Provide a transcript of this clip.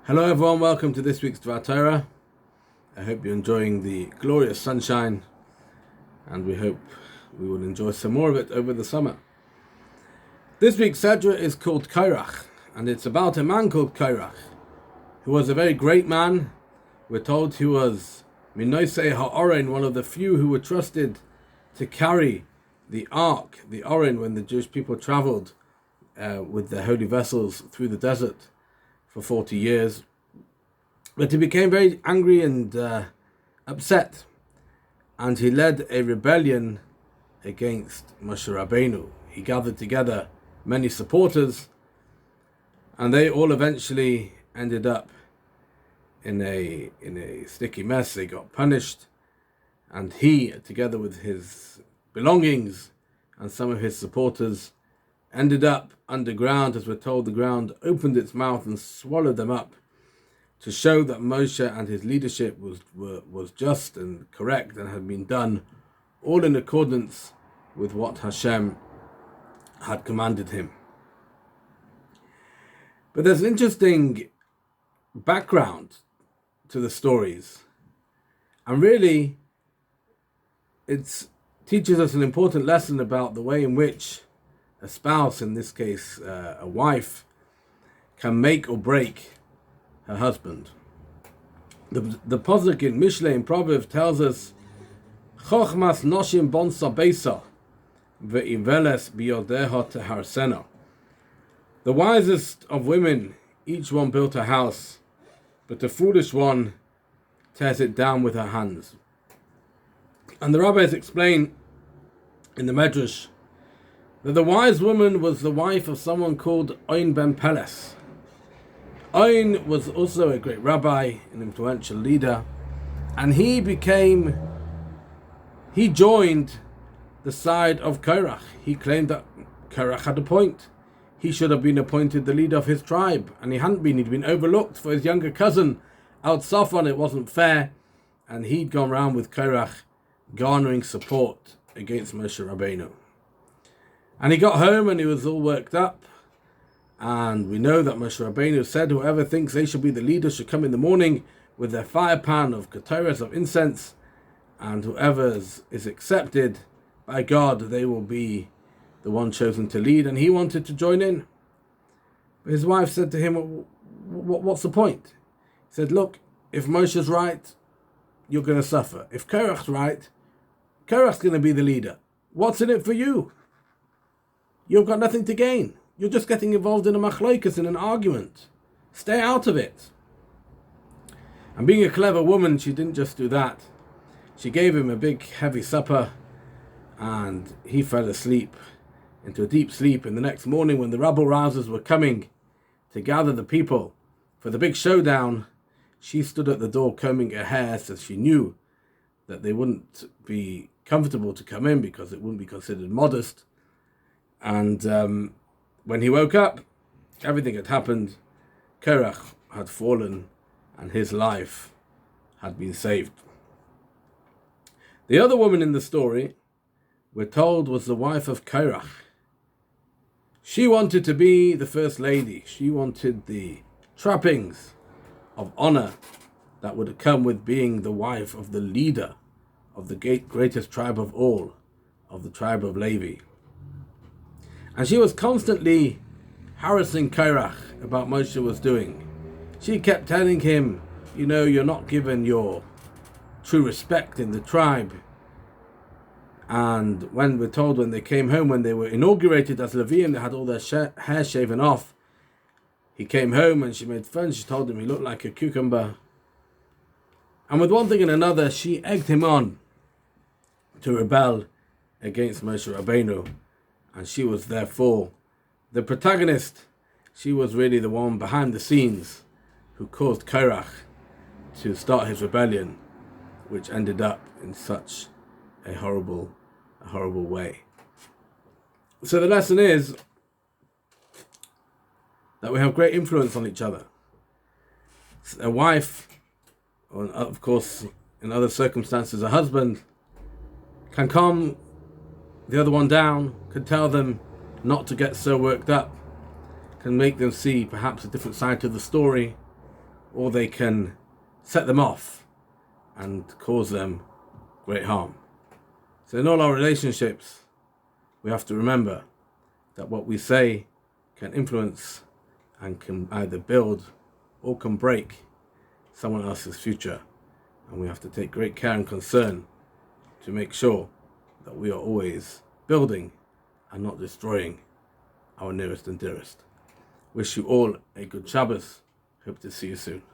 Hello everyone, welcome to this week's Dvar Torah. I hope you're enjoying the glorious sunshine, and we hope we will enjoy some more of it over the summer. This week's Sedra is called Korach, and it's about a man called Korach, who was a very great man. We're told he was Minoisei Ha'oren, one of the few who were trusted to carry the Ark, the Oren, when the Jewish people traveled with their holy vessels through the desert for 40 years. But he became very angry and upset, and he led a rebellion against Moshe Rabbeinu. He gathered together many supporters, and they all eventually ended up in a sticky mess. They got punished, and he, together with his belongings and some of his supporters, ended up underground. As we're told, the ground opened its mouth and swallowed them up, to show that Moshe and his leadership was just and correct and had been done all in accordance with what Hashem had commanded him. But there's an interesting background to the stories, and really it teaches us an important lesson about the way in which a spouse, in this case a wife, can make or break her husband. The Pasuk in Mishlei in Proverbs tells us, Chochmas noshim bon sabesa ve'iveles biyodeha teharsena. The wisest of women, each one built a house, but the foolish one tears it down with her hands. And the rabbis explain in the Medrash that the wise woman was the wife of someone called Oin ben Peles. Oin was also a great rabbi, an influential leader, and he joined the side of Korach. He claimed that Korach had a point. He should have been appointed the leader of his tribe, and he hadn't been. He'd been overlooked for his younger cousin, Al Safan. It wasn't fair, and he'd gone round with Korach, garnering support against Moshe Rabbeinu. And he got home and he was all worked up. And we know that Moshe Rabbeinu said, whoever thinks they should be the leader should come in the morning with their fire pan of ketoras, of incense, and whoever is accepted by God, they will be the one chosen to lead. And he wanted to join in. But his wife said to him, what's the point? He said, look, if Moshe's right, you're going to suffer. If Korach's right, Korach's going to be the leader. What's in it for you? You've got nothing to gain. You're just getting involved in a machlokas, in an argument. Stay out of it. And being a clever woman, she didn't just do that. She gave him a big heavy supper, and he fell asleep into a deep sleep. And the next morning, when the rabble rousers were coming to gather the people for the big showdown, she stood at the door combing her hair, so she knew that they wouldn't be comfortable to come in because it wouldn't be considered modest. And when he woke up, everything had happened. Korach had fallen, and his life had been saved. The other woman in the story, we're told, was the wife of Korach. She wanted to be the first lady. She wanted the trappings of honor that would come with being the wife of the leader of the greatest tribe of all, of the tribe of Levi. And she was constantly harassing Korach about what Moshe was doing. She kept telling him, you're not given your true respect in the tribe. And when we're told, when they came home, when they were inaugurated as Leviim, they had all their hair shaven off. He came home and she made fun. She told him he looked like a cucumber. And with one thing and another, she egged him on to rebel against Moshe Rabbeinu. And she was therefore the protagonist. She was really the one behind the scenes who caused Korach to start his rebellion, which ended up in such a horrible way. So the lesson is that we have great influence on each other. A wife, or of course in other circumstances a husband, can calm the other one down, can tell them not to get so worked up, can make them see perhaps a different side to the story, or they can set them off and cause them great harm. So in all our relationships, we have to remember that what we say can influence and can either build or can break someone else's future. And we have to take great care and concern to make sure that we are always building and not destroying our nearest and dearest. Wish you all a good Shabbos. Hope to see you soon.